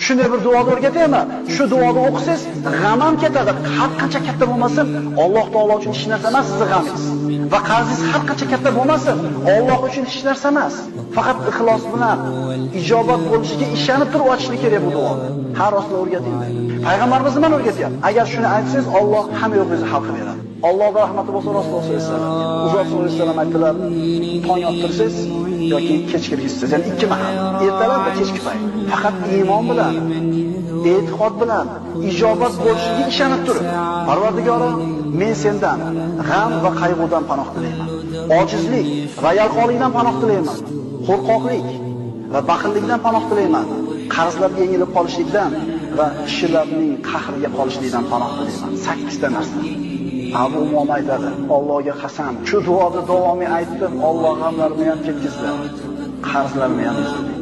Shunday bir duoni o'rgataymi? Shu duoni o'qisangiz, g'am ham ketadi. Har qancha katta bo'lmasin, Alloh taolo uchun hech narsa emas sizning g'amingiz. Va qarzingiz har qancha katta bo'lmasin, Alloh uchun hech narsa emas. Faqat ixlos bilan ijobat bo'lishiga ishonib turib ochishni kerak bu duoni. Har rostni o'rgating. Payg'ambarimiz nima o'rgatyapti? Agar shuni aytsangiz, Alloh hamma yo'qingizni hal qilib beradi. Allohga rahmati bo'lsin Rasululloh sollallohu alayhi vasallam. Uzot sollallohu alayhi vasallam aytdilar, tong ottirsangiz yoki kechkirgizsiz, ya'ni ikki mahal, ertalab va kechki payt. Faqat iymon bilan, e'tiqod bilan ijobat bo'lishiga ishonib turib, Parvardigorim, men sendan g'am va qayg'udan panoh tilayman. Ojizlik va yalqonlikdan panoh tilayman. Qo'rqoqlik va baxillikdan panoh tilayman. Qarzlarga yengilib qolishlikdan va kishilarning qahriga qolishlikdan panoh tilayman. 8 ta narsa. Abu Umom aytadi, Allohga qasam, shu duoni davomiy aytdim, Alloh g'amlarimni ham ketkizdi, qarzlarimni ham uzdi.